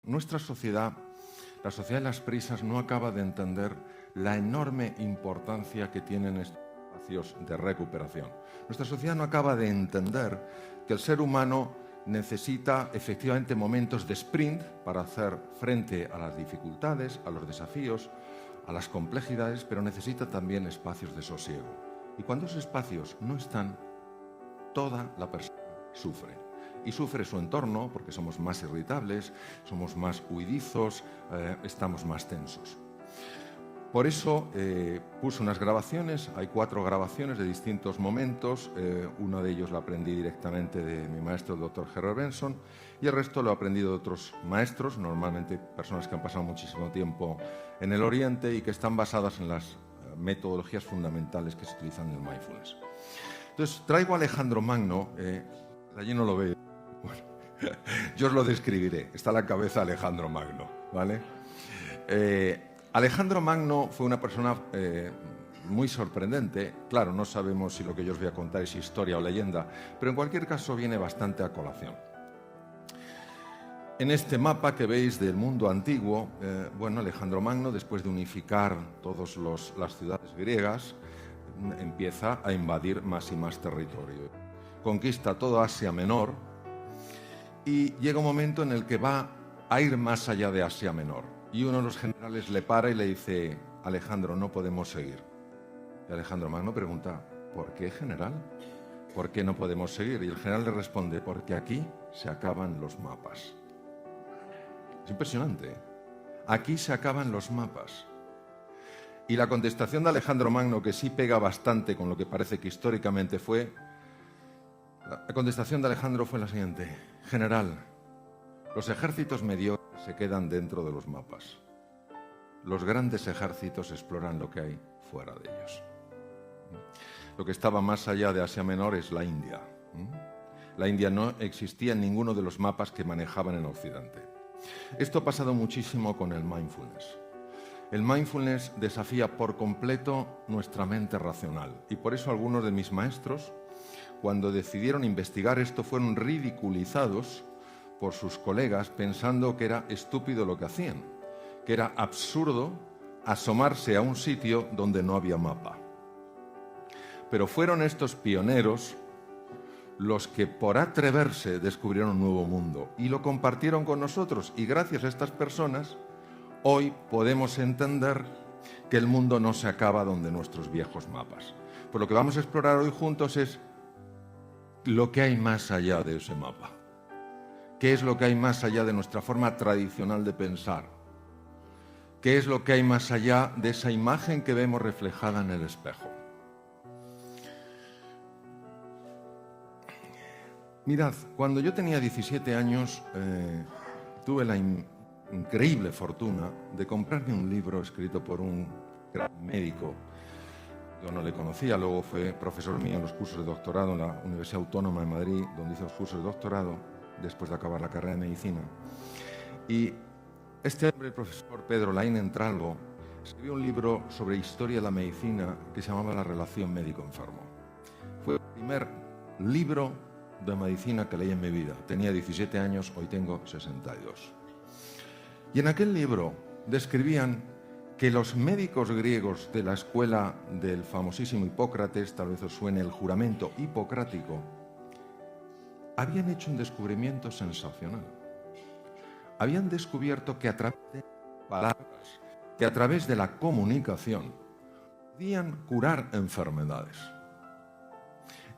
Nuestra sociedad, la sociedad de las prisas, no acaba de entender la enorme importancia que tienen estos espacios de recuperación. Nuestra sociedad no acaba de entender que el ser humano necesita efectivamente momentos de sprint para hacer frente a las dificultades, a los desafíos, a las complejidades, pero necesita también espacios de sosiego. Y cuando esos espacios no están, toda la persona sufre. Y sufre su entorno porque somos más irritables, somos más huidizos, estamos más tensos. Por eso puse unas grabaciones, hay 4 grabaciones de distintos momentos, uno de ellos lo aprendí directamente de mi maestro, el Dr. Herbert Benson, y el resto lo he aprendido de otros maestros, normalmente personas que han pasado muchísimo tiempo en el Oriente y que están basadas en las metodologías fundamentales que se utilizan en el mindfulness. Entonces, traigo a Alejandro Magno, allí no lo veo, bueno, yo os lo describiré, está a la cabeza Alejandro Magno, ¿vale? Alejandro Magno fue una persona muy sorprendente. Claro, no sabemos si lo que yo os voy a contar es historia o leyenda, pero en cualquier caso viene bastante a colación. En este mapa que veis del mundo antiguo, bueno, Alejandro Magno, después de unificar todas las ciudades griegas, empieza a invadir más y más territorio. Conquista toda Asia Menor y llega un momento en el que va a ir más allá de Asia Menor. Y uno de los generales le para y le dice: Alejandro, no podemos seguir. Y Alejandro Magno pregunta: ¿por qué, general? ¿Por qué no podemos seguir? Y el general le responde: porque aquí se acaban los mapas. Es impresionante, ¿eh? Aquí se acaban los mapas. Y la contestación de Alejandro Magno, que sí pega bastante con lo que parece que históricamente fue, la contestación de Alejandro fue la siguiente: general, los ejércitos mediocres se quedan dentro de los mapas. Los grandes ejércitos exploran lo que hay fuera de ellos. Lo que estaba más allá de Asia Menor es la India. La India no existía en ninguno de los mapas que manejaban en Occidente. Esto ha pasado muchísimo con el mindfulness. El mindfulness desafía por completo nuestra mente racional y por eso algunos de mis maestros, cuando decidieron investigar esto, fueron ridiculizados por sus colegas pensando que era estúpido lo que hacían, que era absurdo asomarse a un sitio donde no había mapa. Pero fueron estos pioneros los que por atreverse descubrieron un nuevo mundo y lo compartieron con nosotros, y gracias a estas personas hoy podemos entender que el mundo no se acaba donde nuestros viejos mapas. Pues lo que vamos a explorar hoy juntos es lo que hay más allá de ese mapa. ¿Qué es lo que hay más allá de nuestra forma tradicional de pensar? ¿Qué es lo que hay más allá de esa imagen que vemos reflejada en el espejo? Mirad, cuando yo tenía 17 años, tuve la increíble fortuna de comprarme un libro escrito por un gran médico. Yo no le conocía, luego fue profesor mío en los cursos de doctorado en la Universidad Autónoma de Madrid, donde hice los cursos de doctorado después de acabar la carrera de medicina. Y este hombre, el profesor Pedro Laín Entralgo, escribió un libro sobre historia de la medicina que se llamaba La relación médico-enfermo. Fue el primer libro de medicina que leí en mi vida. Tenía 17 años, hoy tengo 62. Y en aquel libro describían que los médicos griegos de la escuela del famosísimo Hipócrates, tal vez os suene el juramento hipocrático, habían hecho un descubrimiento sensacional. Habían descubierto que a través de palabras, que a través de la comunicación, podían curar enfermedades.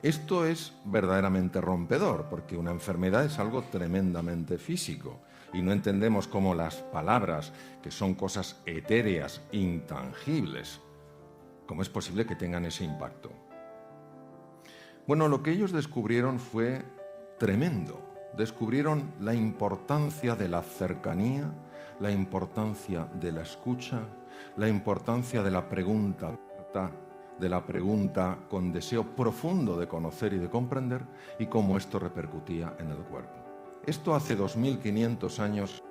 Esto es verdaderamente rompedor, porque una enfermedad es algo tremendamente físico y no entendemos cómo las palabras, que son cosas etéreas, intangibles, cómo es posible que tengan ese impacto. Bueno, lo que ellos descubrieron fue tremendo. Descubrieron la importancia de la cercanía, la importancia de la escucha, la importancia de la pregunta abierta, de la pregunta con deseo profundo de conocer y de comprender, y cómo esto repercutía en el cuerpo. Esto hace 2500 años,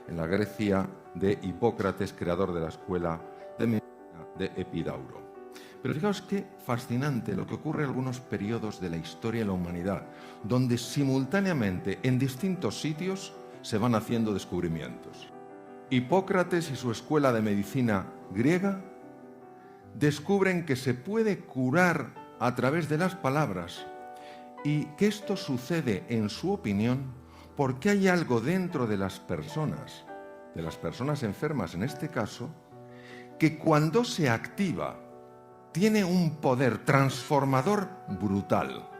en la Grecia de Hipócrates, creador de la escuela de medicina de Epidauro. Pero fijaos qué fascinante lo que ocurre en algunos periodos de la historia de la humanidad, donde simultáneamente en distintos sitios se van haciendo descubrimientos. Hipócrates y su escuela de medicina griega descubren que se puede curar a través de las palabras y que esto sucede, en su opinión, porque hay algo dentro de las personas enfermas en este caso, que cuando se activa tiene un poder transformador brutal.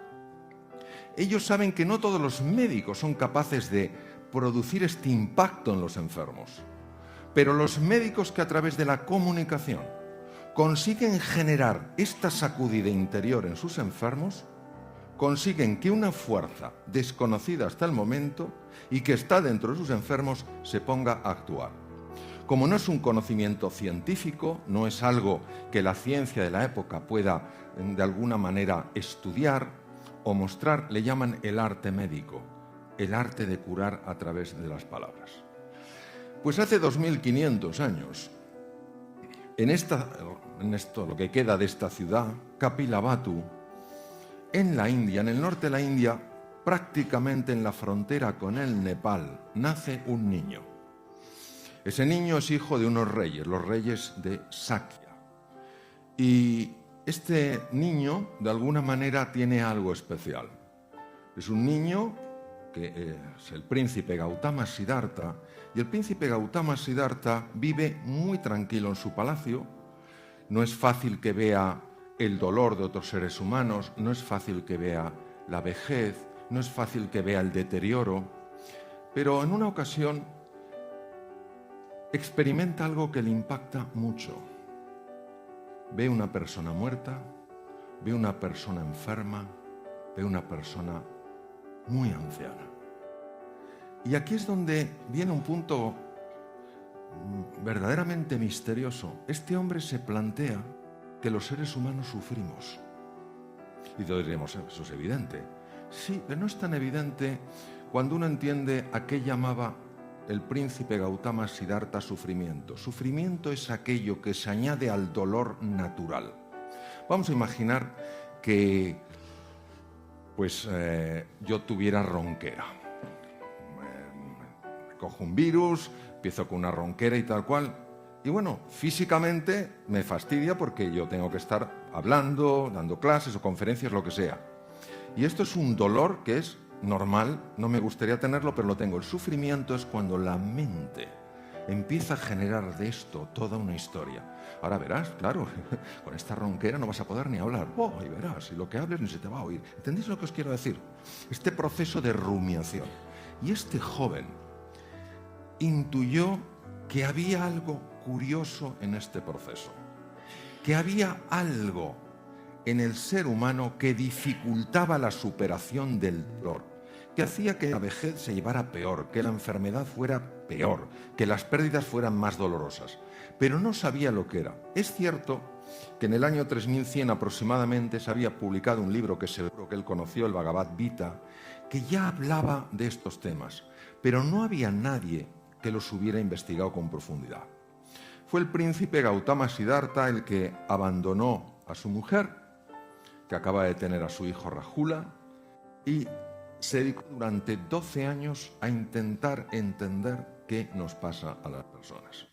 Ellos saben que no todos los médicos son capaces de producir este impacto en los enfermos, pero los médicos que a través de la comunicación consiguen generar esta sacudida interior en sus enfermos, consiguen que una fuerza desconocida hasta el momento y que está dentro de sus enfermos se ponga a actuar. Como no es un conocimiento científico, no es algo que la ciencia de la época pueda de alguna manera estudiar o mostrar, le llaman el arte médico, el arte de curar a través de las palabras. Pues hace 2500 años, en esto, lo que queda de esta ciudad, Kapilavatthu, en la India, en el norte de la India, prácticamente en la frontera con el Nepal, nace un niño. Ese niño es hijo de unos reyes, los reyes de Sakya. Y este niño, de alguna manera, tiene algo especial. Es un niño que es el príncipe Gautama Siddhartha, y el príncipe Gautama Siddhartha vive muy tranquilo en su palacio. No es fácil que vea el dolor de otros seres humanos, no es fácil que vea la vejez, no es fácil que vea el deterioro, pero en una ocasión experimenta algo que le impacta mucho. Ve una persona muerta, ve una persona enferma, ve una persona muy anciana. Y aquí es donde viene un punto verdaderamente misterioso. Este hombre se plantea que los seres humanos sufrimos. Y todos diremos, eso es evidente. Sí, pero no es tan evidente cuando uno entiende a qué llamaba el príncipe Gautama Siddhartha sufrimiento. Sufrimiento es aquello que se añade al dolor natural. Vamos a imaginar que yo tuviera ronquera. Cojo un virus, empiezo con una ronquera y tal cual. Y bueno, físicamente me fastidia porque yo tengo que estar hablando, dando clases o conferencias, lo que sea. Y esto es un dolor que es normal, no me gustaría tenerlo, pero lo tengo. El sufrimiento es cuando la mente empieza a generar de esto toda una historia. Ahora verás, claro, con esta ronquera no vas a poder ni hablar. Y verás, y lo que hables ni se te va a oír. ¿Entendéis lo que os quiero decir? Este proceso de rumiación. Y este joven intuyó que había algo curioso en este proceso, que había algo en el ser humano que dificultaba la superación del dolor, que hacía que la vejez se llevara peor, que la enfermedad fuera peor, que las pérdidas fueran más dolorosas, pero no sabía lo que era. Es cierto que en el año 3100 aproximadamente se había publicado un libro que seguro que él conoció, el Bhagavad Gita, que ya hablaba de estos temas, pero no había nadie que los hubiera investigado con profundidad. Fue el príncipe Gautama Siddhartha el que abandonó a su mujer, que acaba de tener a su hijo Rahula, y se dedicó durante 12 años a intentar entender qué nos pasa a las personas.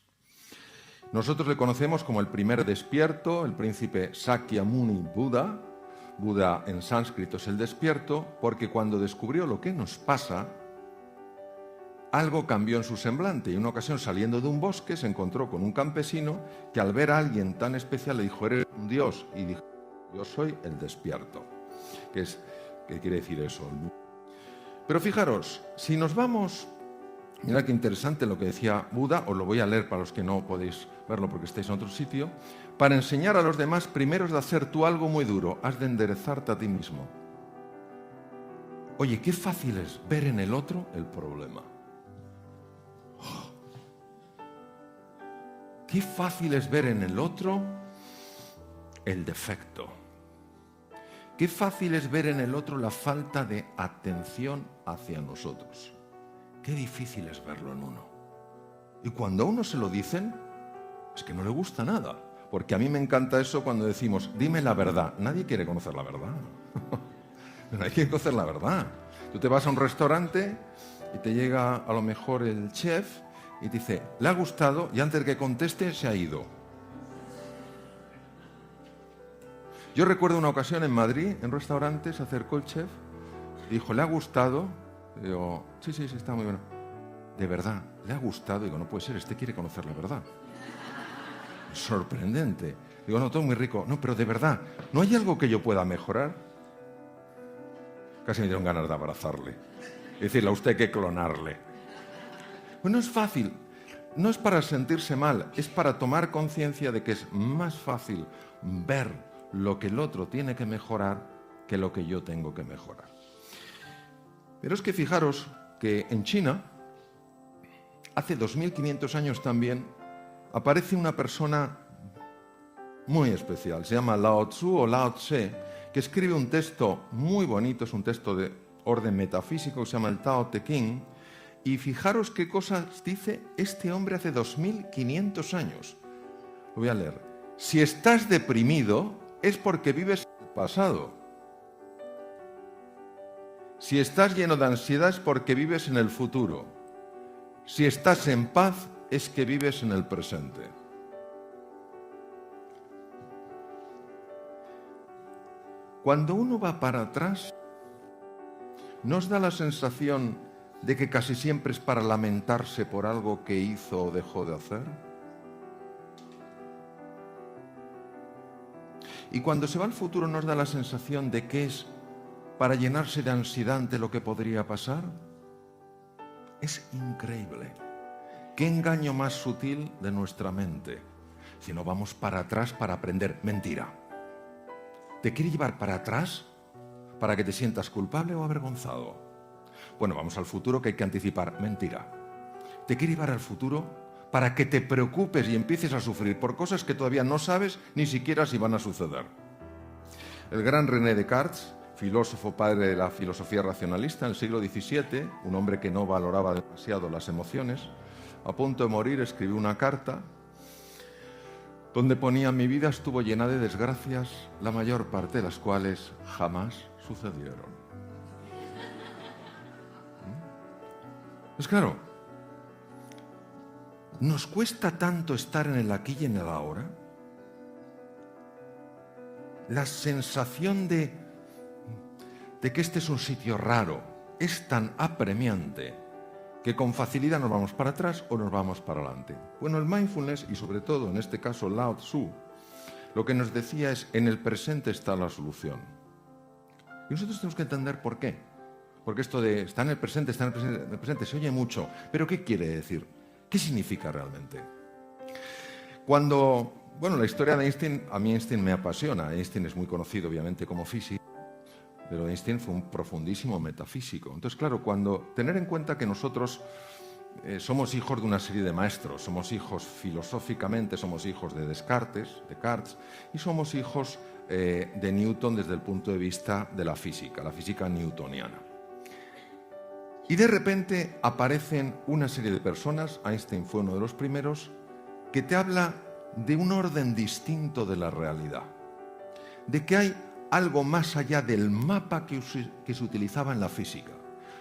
Nosotros le conocemos como el primer despierto, el príncipe Sakyamuni Buda. Buda en sánscrito es el despierto, porque cuando descubrió lo que nos pasa, algo cambió en su semblante, y en una ocasión, saliendo de un bosque, se encontró con un campesino que al ver a alguien tan especial le dijo: eres un dios, y dijo: yo soy el despierto. ¿Qué quiere decir eso? Pero fijaros, si nos vamos, mirad qué interesante lo que decía Buda, os lo voy a leer para los que no podéis verlo porque estáis en otro sitio. Para enseñar a los demás, primero has de hacer tú algo muy duro, has de enderezarte a ti mismo. Oye, qué fácil es ver en el otro el problema. Qué fácil es ver en el otro el defecto. Qué fácil es ver en el otro la falta de atención hacia nosotros. Qué difícil es verlo en uno. Y cuando a uno se lo dicen, es que no le gusta nada. Porque a mí me encanta eso cuando decimos: dime la verdad. Nadie quiere conocer la verdad. Nadie quiere conocer la verdad. Tú te vas a un restaurante y te llega a lo mejor el chef y te dice, ¿le ha gustado? Y antes de que conteste, se ha ido. Yo recuerdo una ocasión en Madrid, en un restaurante, se acercó el chef, dijo, ¿le ha gustado? Y digo, sí, está muy bueno. ¿De verdad? ¿Le ha gustado? Digo, no puede ser, este quiere conocer la verdad. Sorprendente. Digo, no, todo muy rico. No, pero de verdad, ¿no hay algo que yo pueda mejorar? Casi me dieron ganas de abrazarle. Y decirle, a usted hay que clonarle. Pues no es fácil. No es para sentirse mal, es para tomar conciencia de que es más fácil ver lo que el otro tiene que mejorar que lo que yo tengo que mejorar. Pero es que fijaros que en China, hace 2500 años también, aparece una persona muy especial. Se llama Lao Tzu o Lao Tse, que escribe un texto muy bonito, es un texto de orden metafísico que se llama el Tao Te Ching. Y fijaros qué cosas dice este hombre hace 2500 años. Lo voy a leer. Si estás deprimido, es porque vives en el pasado. Si estás lleno de ansiedad, es porque vives en el futuro. Si estás en paz, es que vives en el presente. Cuando uno va para atrás, ¿nos da la sensación de que casi siempre es para lamentarse por algo que hizo o dejó de hacer? Y cuando se va al futuro, ¿nos da la sensación de que es para llenarse de ansiedad ante lo que podría pasar? Es increíble. ¿Qué engaño más sutil de nuestra mente? Si no vamos para atrás para aprender. Mentira. ¿Te quiere llevar para atrás para que te sientas culpable o avergonzado? Bueno, vamos al futuro que hay que anticipar. Mentira. ¿Te quiere llevar al futuro para que te preocupes y empieces a sufrir por cosas que todavía no sabes ni siquiera si van a suceder? El gran René Descartes, filósofo padre de la filosofía racionalista en el siglo XVII, un hombre que no valoraba demasiado las emociones, a punto de morir escribió una carta donde ponía: mi vida estuvo llena de desgracias, la mayor parte de las cuales jamás sucedieron. Pues claro, ¿nos cuesta tanto estar en el aquí y en el ahora? La sensación de que este es un sitio raro es tan apremiante que con facilidad nos vamos para atrás o nos vamos para adelante. Bueno, el mindfulness, y sobre todo en este caso Lao Tzu, lo que nos decía es: en el presente está la solución. Y nosotros tenemos que entender por qué. Porque esto de está en el presente, se oye mucho. ¿Pero qué quiere decir? ¿Qué significa realmente? Bueno, la historia de Einstein, a mí Einstein me apasiona. Einstein es muy conocido, obviamente, como físico, pero Einstein fue un profundísimo metafísico. Entonces, claro, tener en cuenta que nosotros somos hijos de una serie de maestros, somos hijos filosóficamente, somos hijos de Descartes, y somos hijos de Newton desde el punto de vista de la física newtoniana. Y de repente aparecen una serie de personas, Einstein fue uno de los primeros, que te habla de un orden distinto de la realidad, de que hay algo más allá del mapa que se utilizaba en la física.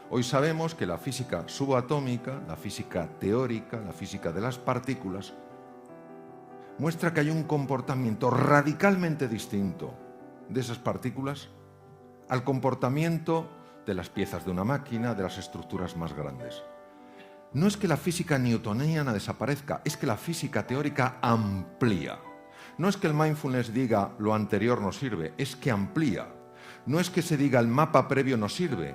Hoy sabemos que la física subatómica, la física teórica, la física de las partículas, muestra que hay un comportamiento radicalmente distinto de esas partículas al comportamiento de las piezas de una máquina, de las estructuras más grandes. No es que la física newtoniana desaparezca, es que la física teórica amplía. No es que el mindfulness diga lo anterior no sirve, es que amplía. No es que se diga el mapa previo no sirve,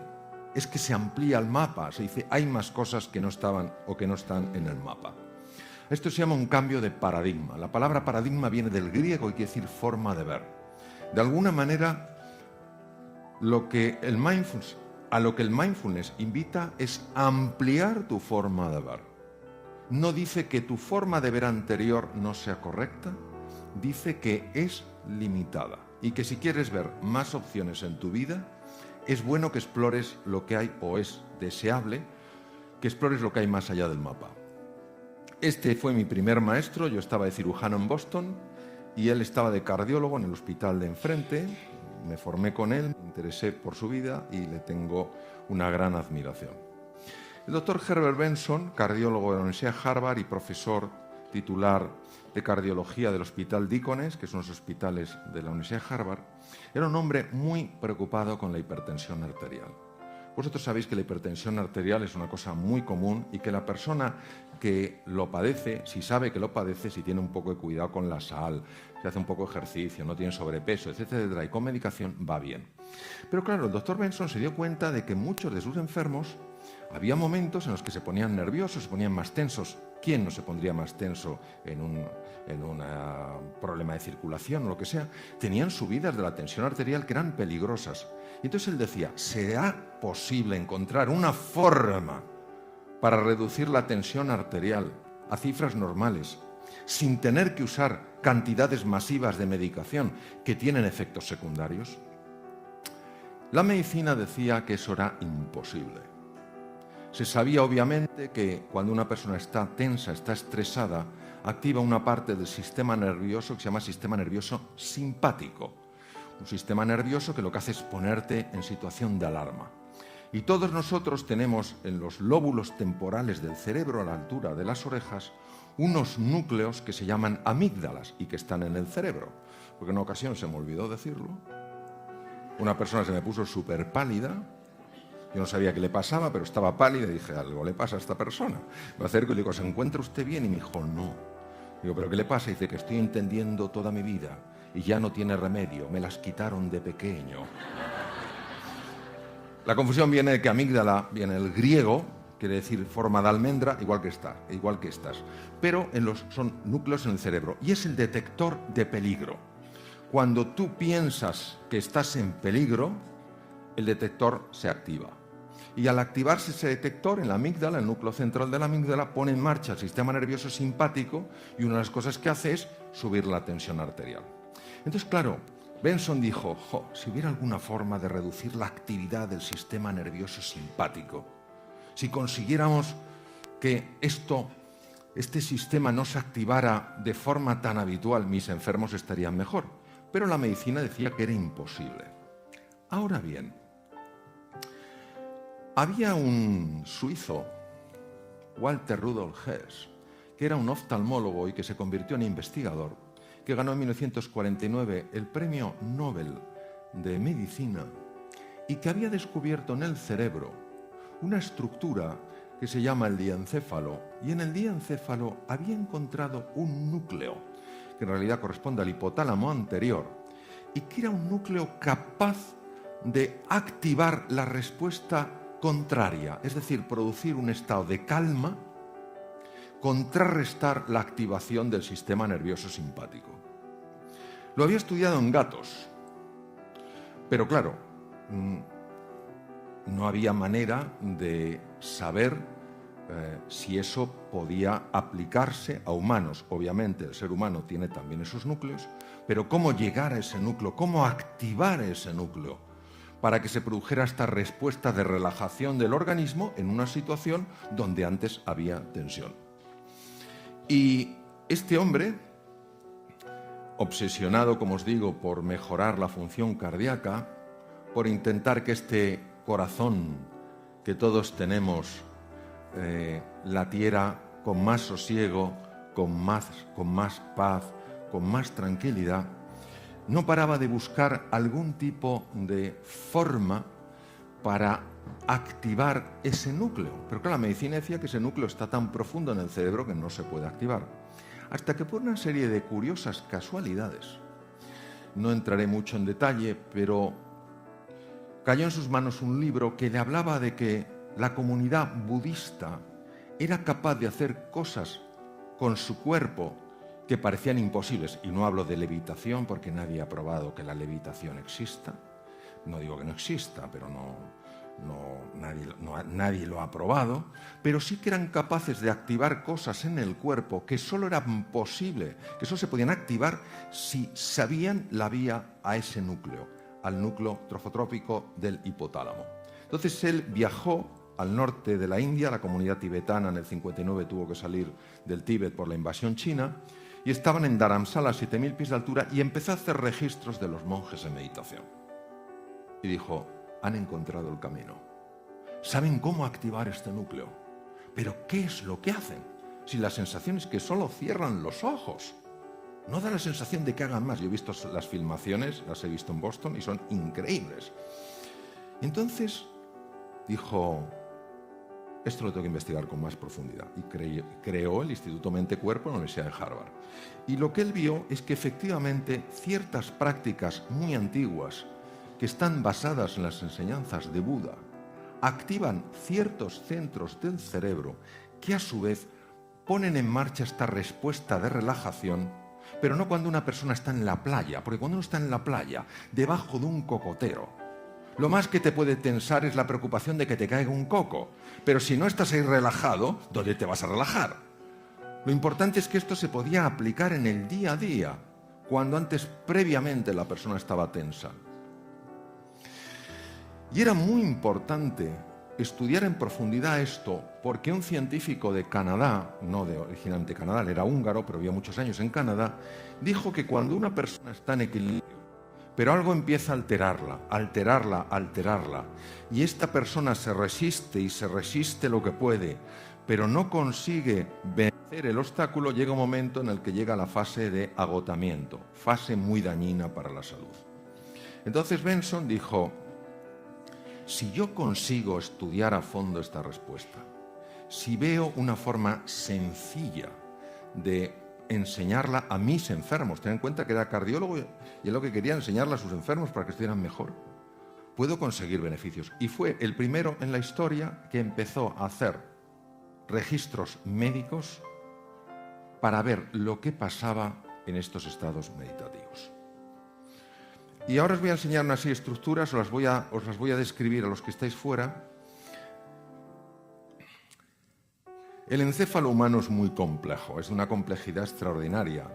es que se amplía el mapa. Se dice hay más cosas que no estaban o que no están en el mapa. Esto se llama un cambio de paradigma. La palabra paradigma viene del griego y quiere decir forma de ver. De alguna manera, a lo que el mindfulness invita es ampliar tu forma de ver. No dice que tu forma de ver anterior no sea correcta, dice que es limitada y que si quieres ver más opciones en tu vida, es bueno que explores lo que hay, o es deseable que explores lo que hay más allá del mapa. Este fue mi primer maestro. Yo estaba de cirujano en Boston y él estaba de cardiólogo en el hospital de enfrente. Me formé con él, me interesé por su vida y le tengo una gran admiración. El doctor Herbert Benson, cardiólogo de la Universidad de Harvard y profesor titular de cardiología del Hospital Deaconess, que son los hospitales de la Universidad de Harvard, era un hombre muy preocupado con la hipertensión arterial. Vosotros sabéis que la hipertensión arterial es una cosa muy común y que la persona que lo padece, si sabe que lo padece, si tiene un poco de cuidado con la sal, si hace un poco de ejercicio, no tiene sobrepeso, etcétera, y con medicación va bien. Pero claro, el doctor Benson se dio cuenta de que muchos de sus enfermos había momentos en los que se ponían nerviosos, se ponían más tensos. ¿Quién no se pondría más tenso en un problema de circulación o lo que sea? Tenían subidas de la tensión arterial que eran peligrosas. Y entonces él decía, ¿será posible encontrar una forma para reducir la tensión arterial a cifras normales sin tener que usar cantidades masivas de medicación que tienen efectos secundarios? La medicina decía que eso era imposible. Se sabía obviamente que cuando una persona está tensa, está estresada, activa una parte del sistema nervioso que se llama sistema nervioso simpático. Un sistema nervioso que lo que hace es ponerte en situación de alarma. Y todos nosotros tenemos en los lóbulos temporales del cerebro, a la altura de las orejas, unos núcleos que se llaman amígdalas y que están en el cerebro. Porque en una ocasión se me olvidó decirlo. Una persona se me puso súper pálida. Yo no sabía qué le pasaba, pero estaba pálida y dije, algo le pasa a esta persona. Me acerco y le digo, ¿se encuentra usted bien? Y me dijo, no. Digo, ¿pero qué le pasa? Y dice que estoy entendiendo toda mi vida y ya no tiene remedio, me las quitaron de pequeño. La confusión viene de que amígdala viene del griego, quiere decir forma de almendra, igual que estas. Pero son núcleos en el cerebro y es el detector de peligro. Cuando tú piensas que estás en peligro, el detector se activa. Y al activarse ese detector en la amígdala, el núcleo central de la amígdala, pone en marcha el sistema nervioso simpático y una de las cosas que hace es subir la tensión arterial. Entonces, claro, Benson dijo, si hubiera alguna forma de reducir la actividad del sistema nervioso simpático, si consiguiéramos que este sistema no se activara de forma tan habitual, mis enfermos estarían mejor. Pero la medicina decía que era imposible. Ahora bien, había un suizo, Walter Rudolf Hess, que era un oftalmólogo y que se convirtió en investigador, que ganó en 1949 el Premio Nobel de Medicina y que había descubierto en el cerebro una estructura que se llama el diencéfalo, y en el diencéfalo había encontrado un núcleo, que en realidad corresponde al hipotálamo anterior, y que era un núcleo capaz de activar la respuesta contraria, es decir, producir un estado de calma, contrarrestar la activación del sistema nervioso simpático. Lo había estudiado en gatos, pero claro, no había manera de saber si eso podía aplicarse a humanos. Obviamente el ser humano tiene también esos núcleos, pero cómo llegar a ese núcleo, cómo activar ese núcleo para que se produjera esta respuesta de relajación del organismo en una situación donde antes había tensión. Y este hombre, obsesionado, como os digo, por mejorar la función cardíaca, por intentar que este corazón que todos tenemos latiera con más sosiego, con más paz, con más tranquilidad, no paraba de buscar algún tipo de forma para activar ese núcleo. Pero claro, la medicina decía que ese núcleo está tan profundo en el cerebro que no se puede activar. Hasta que por una serie de curiosas casualidades, no entraré mucho en detalle, pero cayó en sus manos un libro que le hablaba de que la comunidad budista era capaz de hacer cosas con su cuerpo que parecían imposibles. Y no hablo de levitación porque nadie ha probado que la levitación exista. No digo que no exista, pero nadie lo ha probado. Pero sí que eran capaces de activar cosas en el cuerpo que solo eran posibles, que solo se podían activar si sabían la vía a ese núcleo, al núcleo trofotrópico del hipotálamo. Entonces él viajó al norte de la India, la comunidad tibetana en el 59 tuvo que salir del Tíbet por la invasión china, y estaban en Dharamsala a 7.000 pies de altura, y empezó a hacer registros de los monjes en meditación. Y dijo, han encontrado el camino. saben cómo activar este núcleo. Pero ¿qué es lo que hacen? Si la sensación es que solo cierran los ojos. No da la sensación de que hagan más. Yo he visto las filmaciones, las he visto en Boston y son increíbles. Entonces dijo, esto lo tengo que investigar con más profundidad. Y creó el Instituto Mente-Cuerpo en la Universidad de Harvard. Y lo que él vio es que efectivamente ciertas prácticas muy antiguas que están basadas en las enseñanzas de Buda activan ciertos centros del cerebro que a su vez ponen en marcha esta respuesta de relajación, pero no cuando una persona está en la playa, porque cuando uno está en la playa, debajo de un cocotero, lo más que te puede tensar es la preocupación de que te caiga un coco. Pero si no estás ahí relajado, ¿dónde te vas a relajar? Lo importante es que esto se podía aplicar en el día a día, cuando antes previamente la persona estaba tensa. Y era muy importante estudiar en profundidad esto, porque un científico de Canadá, no de originalmente Canadá, él era húngaro, pero vivía muchos años en Canadá, dijo que cuando una persona está en equilibrio, pero algo empieza a alterarla, y esta persona se resiste y se resiste lo que puede, pero no consigue vencer el obstáculo, llega un momento en el que llega la fase de agotamiento, fase muy dañina para la salud. Entonces Benson dijo, si yo consigo estudiar a fondo esta respuesta, si veo una forma sencilla de enseñarla a mis enfermos, ten en cuenta que era cardiólogo y es lo que quería, enseñarla a sus enfermos para que estuvieran mejor, puedo conseguir beneficios. Y fue el primero en la historia que empezó a hacer registros médicos para ver lo que pasaba en estos estados meditativos. Y ahora os voy a enseñar una serie de estructuras, os las voy a describir a los que estáis fuera. El encéfalo humano es muy complejo, es de una complejidad extraordinaria.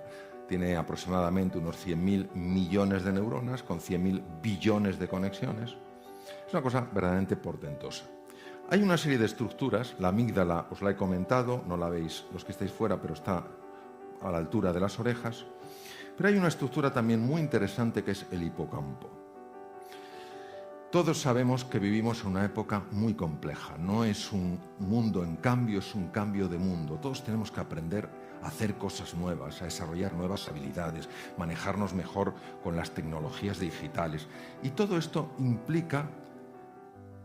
Tiene aproximadamente unos 100.000 millones de neuronas con 100.000 billones de conexiones. Es una cosa verdaderamente portentosa. Hay una serie de estructuras, la amígdala os la he comentado, no la veis los que estáis fuera, pero está a la altura de las orejas. Pero hay una estructura también muy interesante que es el hipocampo. Todos sabemos que vivimos en una época muy compleja. No es un mundo en cambio, es un cambio de mundo. Todos tenemos que aprender a hacer cosas nuevas, a desarrollar nuevas habilidades, manejarnos mejor con las tecnologías digitales. Y todo esto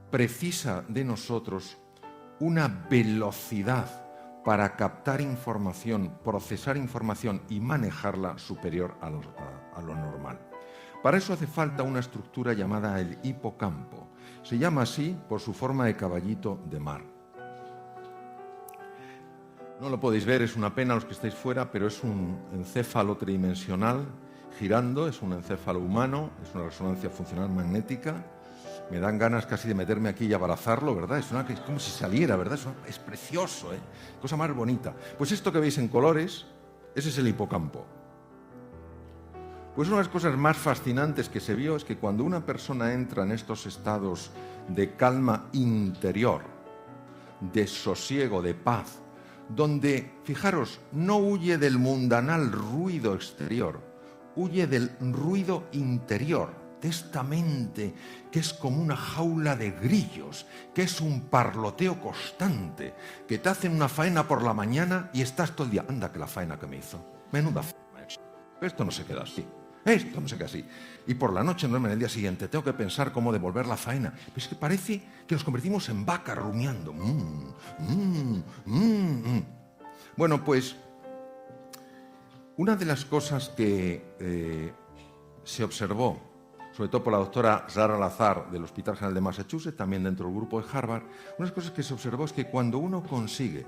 precisa de nosotros una velocidad para captar información, procesar información y manejarla superior a lo normal. Para eso hace falta una estructura llamada el hipocampo. Se llama así por su forma de caballito de mar. No lo podéis ver, es una pena los que estáis fuera, pero es un encéfalo tridimensional girando, es un encéfalo humano, es una resonancia funcional magnética. Me dan ganas casi de meterme aquí y abrazarlo, ¿verdad? Es como si saliera, ¿verdad? Es precioso, ¿eh? Cosa más bonita. Pues esto que veis en colores, ese es el hipocampo. Pues una de las cosas más fascinantes que se vio es que cuando una persona entra en estos estados de calma interior, de sosiego, de paz, donde, fijaros, no huye del mundanal ruido exterior, huye del ruido interior, de esta mente que es como una jaula de grillos, que es un parloteo constante, que te hacen una faena por la mañana y estás todo el día, anda que la faena que me hizo, menuda faena he hecho. Pero esto no se queda así, esto no se queda así. Y por la noche, no en el día siguiente, tengo que pensar cómo devolver la faena. Pero es que parece que nos convertimos en vaca rumiando. Bueno, pues una de las cosas que se observó, sobre todo por la doctora Zara Lazar del Hospital General de Massachusetts, también dentro del grupo de Harvard, una de las cosas que se observó es que cuando uno consigue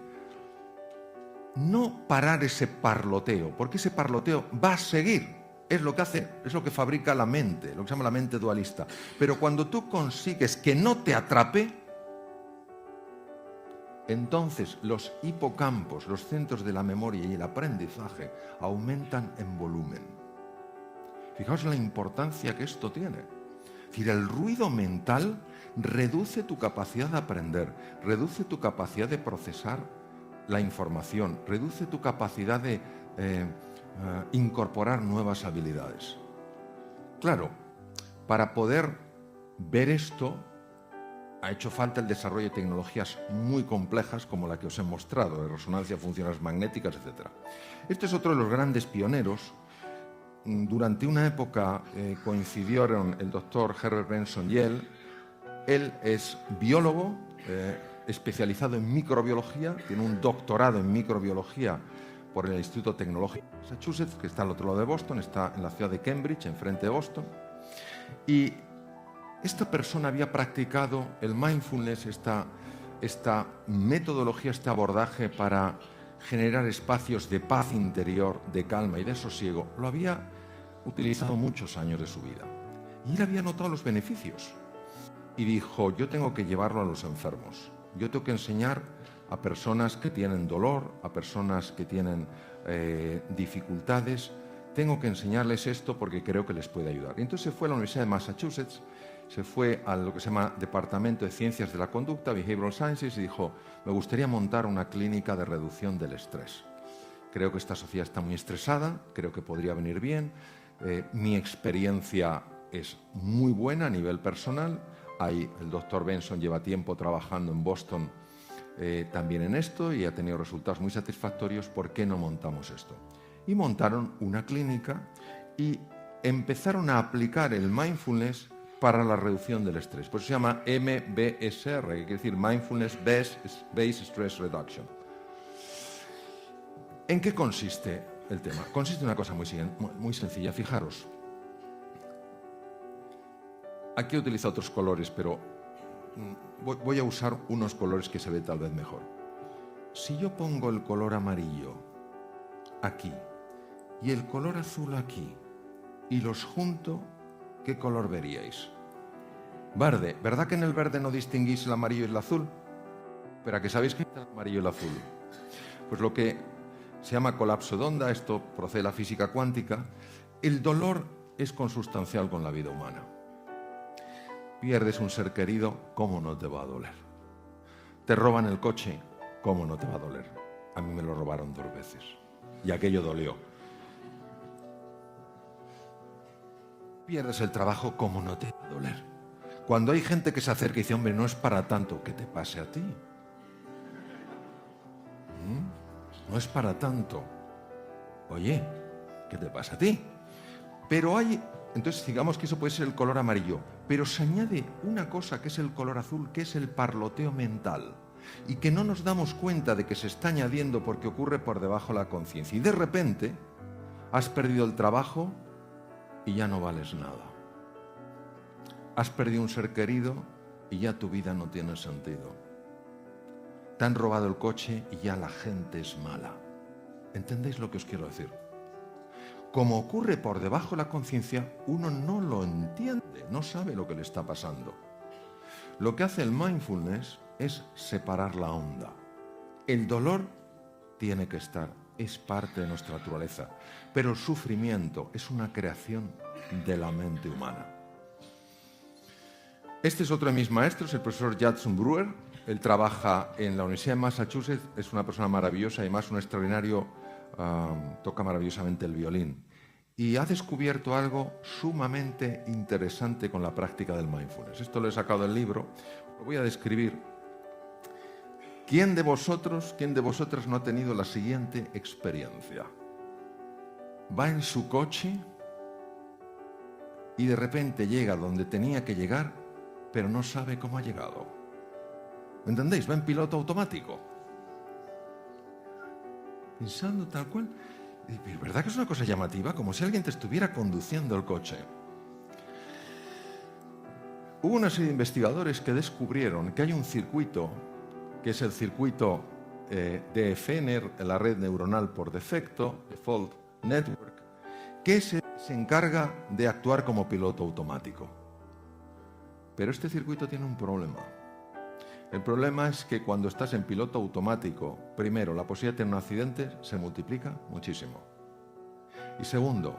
no parar ese parloteo, porque ese parloteo va a seguir, es lo que hace, es lo que fabrica la mente, lo que se llama la mente dualista, pero cuando tú consigues que no te atrape, entonces los hipocampos, los centros de la memoria y el aprendizaje aumentan en volumen. Fijaos la importancia que esto tiene. Es decir, el ruido mental reduce tu capacidad de aprender, reduce tu capacidad de procesar la información, reduce tu capacidad de incorporar nuevas habilidades. Claro, para poder ver esto, Ha hecho falta el desarrollo de tecnologías muy complejas como la que os he mostrado, de resonancia, funciones magnéticas, etc. Este es otro de los grandes pioneros. Durante una época coincidieron el doctor Herbert Benson y él. Él es biólogo, especializado en microbiología, tiene un doctorado en microbiología por el Instituto Tecnológico de Massachusetts, que está al otro lado de Boston, está en la ciudad de Cambridge, enfrente de Boston. Y esta persona había practicado el mindfulness, esta metodología, este abordaje para generar espacios de paz interior, de calma y de sosiego. Lo había utilizado muchos años de su vida. Y él había notado los beneficios. Y dijo, yo tengo que llevarlo a los enfermos. Yo tengo que enseñar a personas que tienen dolor, a personas que tienen dificultades. Tengo que enseñarles esto porque creo que les puede ayudar. Y entonces se fue a la Universidad de Massachusetts, se fue a lo que se llama Departamento de Ciencias de la Conducta, Behavioral Sciences, y dijo, me gustaría montar una clínica de reducción del estrés. Creo que esta sociedad está muy estresada, creo que podría venir bien. Mi experiencia es muy buena a nivel personal. El doctor Benson lleva tiempo trabajando en Boston también en esto y ha tenido resultados muy satisfactorios. ¿Por qué no montamos esto? Y montaron una clínica y empezaron a aplicar el mindfulness para la reducción del estrés. Por eso se llama MBSR, que quiere decir Mindfulness Based Stress Reduction. ¿En qué consiste el tema? Consiste en una cosa muy sencilla. Fijaros. Aquí he utilizado otros colores, pero voy a usar unos colores que se ve tal vez mejor. Si yo pongo el color amarillo aquí y el color azul aquí y los junto, ¿qué color veríais? Verde. ¿Verdad que en el verde no distinguís el amarillo y el azul? Pero ¿a qué sabéis que es el amarillo y el azul? Pues lo que se llama colapso de onda, esto procede de la física cuántica. El dolor es consustancial con la vida humana. Pierdes un ser querido, ¿cómo no te va a doler? Te roban el coche, ¿cómo no te va a doler? A mí me lo robaron 2 veces y aquello dolió. Pierdes el trabajo, ¿cómo no te va a doler? Cuando hay gente que se acerca y dice, hombre, no es para tanto, que te pase a ti. No es para tanto. Oye, ¿qué te pasa a ti? Pero hay... Entonces, digamos que eso puede ser el color amarillo, pero se añade una cosa que es el color azul, que es el parloteo mental, y que no nos damos cuenta de que se está añadiendo porque ocurre por debajo de la conciencia. Y de repente, has perdido el trabajo y ya no vales nada. Has perdido un ser querido y ya tu vida no tiene sentido. Te han robado el coche y ya la gente es mala. ¿Entendéis lo que os quiero decir? Como ocurre por debajo de la conciencia, uno no lo entiende, no sabe lo que le está pasando. Lo que hace el mindfulness es separar la onda. El dolor tiene que estar, es parte de nuestra naturaleza, pero el sufrimiento es una creación de la mente humana. Este es otro de mis maestros, el profesor Judson Brewer. Él trabaja en la Universidad de Massachusetts, es una persona maravillosa, además un extraordinario, toca maravillosamente el violín. Y ha descubierto algo sumamente interesante con la práctica del mindfulness. Esto lo he sacado del libro, lo voy a describir. ¿Quién de vosotras no ha tenido la siguiente experiencia? Va en su coche y de repente llega donde tenía que llegar, pero no sabe cómo ha llegado. ¿Me entendéis? Va en piloto automático. Pensando tal cual. ¿Pero verdad que es una cosa llamativa? Como si alguien te estuviera conduciendo el coche. Hubo una serie de investigadores que descubrieron que hay un circuito, que es el circuito de Fenner, la red neuronal por defecto, Default Network, que se encarga de actuar como piloto automático. Pero este circuito tiene un problema. El problema es que cuando estás en piloto automático, primero, la posibilidad de tener un accidente se multiplica muchísimo. Y segundo,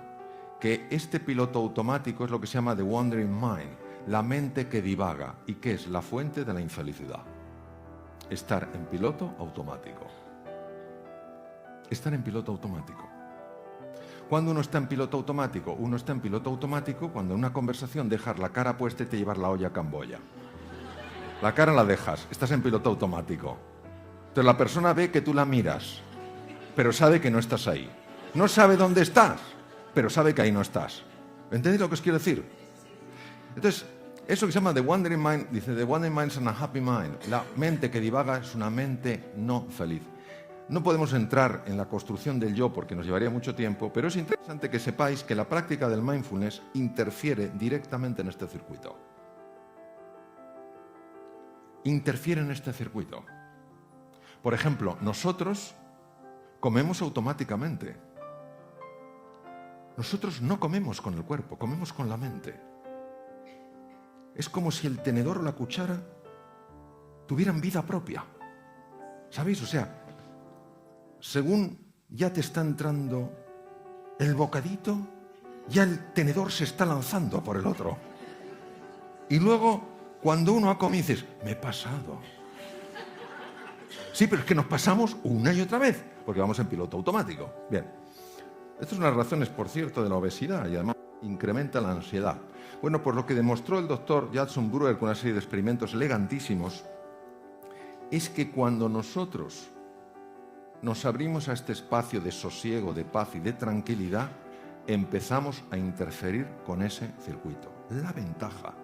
que este piloto automático es lo que se llama the wandering mind, la mente que divaga, y que es la fuente de la infelicidad. Estar en piloto automático. Estar en piloto automático. ¿Cuándo uno está en piloto automático? Uno está en piloto automático cuando en una conversación dejas la cara puesta y te llevas la olla a Camboya. La cara la dejas, estás en piloto automático. Entonces la persona ve que tú la miras, pero sabe que no estás ahí. No sabe dónde estás, pero sabe que ahí no estás. ¿Entendéis lo que os quiero decir? Entonces, eso que se llama The Wandering Mind, dice, The Wandering Mind is an unhappy mind. La mente que divaga es una mente no feliz. No podemos entrar en la construcción del yo porque nos llevaría mucho tiempo, pero es interesante que sepáis que la práctica del mindfulness interfiere directamente en este circuito. Interfiere en este circuito. Por ejemplo, nosotros comemos automáticamente. Nosotros no comemos con el cuerpo, comemos con la mente. Es como si el tenedor o la cuchara tuvieran vida propia. ¿Sabéis? O sea, según ya te está entrando el bocadito, ya el tenedor se está lanzando por el otro. Y luego, cuando uno ha comido, dices, me he pasado. Sí, pero es que nos pasamos una y otra vez, porque vamos en piloto automático. Bien, esto es una de las razones, por cierto, de la obesidad y además incrementa la ansiedad. Bueno, pues lo que demostró el doctor Judson Brewer con una serie de experimentos elegantísimos es que cuando nosotros nos abrimos a este espacio de sosiego, de paz y de tranquilidad, empezamos a interferir con ese circuito. La ventaja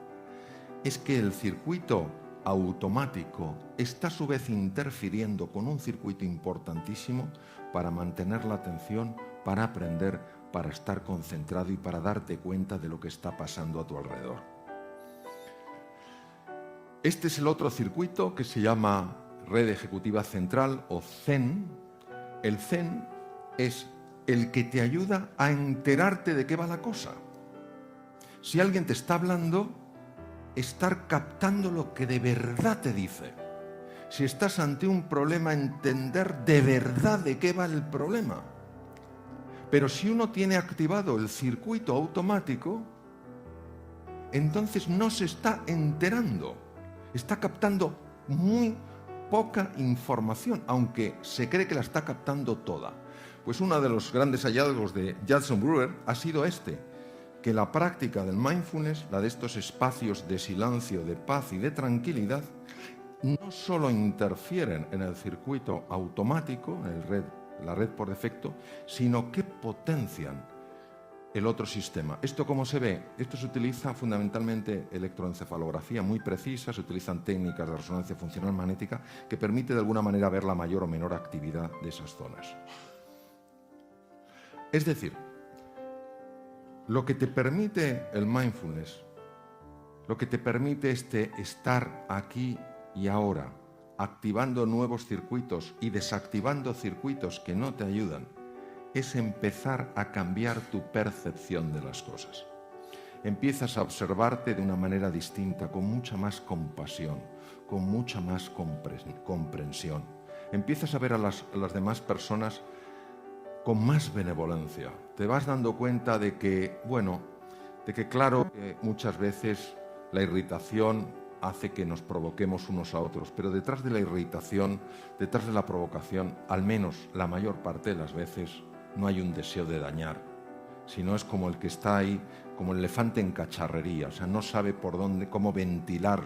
es que el circuito automático está a su vez interfiriendo con un circuito importantísimo para mantener la atención, para aprender, para estar concentrado y para darte cuenta de lo que está pasando a tu alrededor. Este es el otro circuito que se llama Red Ejecutiva Central o Zen. El Zen es el que te ayuda a enterarte de qué va la cosa. Si alguien te está hablando, estar captando lo que de verdad te dice. Si estás ante un problema, entender de verdad de qué va el problema. Pero si uno tiene activado el circuito automático, entonces no se está enterando. Está captando muy poca información, aunque se cree que la está captando toda. Pues uno de los grandes hallazgos de Judson Brewer ha sido que la práctica del mindfulness, la de estos espacios de silencio, de paz y de tranquilidad, no solo interfieren en el circuito automático, en la red por defecto, sino que potencian el otro sistema. ¿Esto cómo se ve? Esto se utiliza fundamentalmente electroencefalografía muy precisa, se utilizan técnicas de resonancia funcional magnética que permite de alguna manera ver la mayor o menor actividad de esas zonas. Es decir, lo que te permite el mindfulness, lo que te permite estar aquí y ahora, activando nuevos circuitos y desactivando circuitos que no te ayudan, es empezar a cambiar tu percepción de las cosas. Empiezas a observarte de una manera distinta, con mucha más compasión, con mucha más comprensión. Empiezas a ver a las demás personas con más benevolencia. Te vas dando cuenta de que, claro, muchas veces la irritación hace que nos provoquemos unos a otros, pero detrás de la irritación, detrás de la provocación, al menos la mayor parte de las veces, no hay un deseo de dañar, sino es como el que está ahí, como el elefante en cacharrería, o sea, no sabe por dónde, cómo ventilar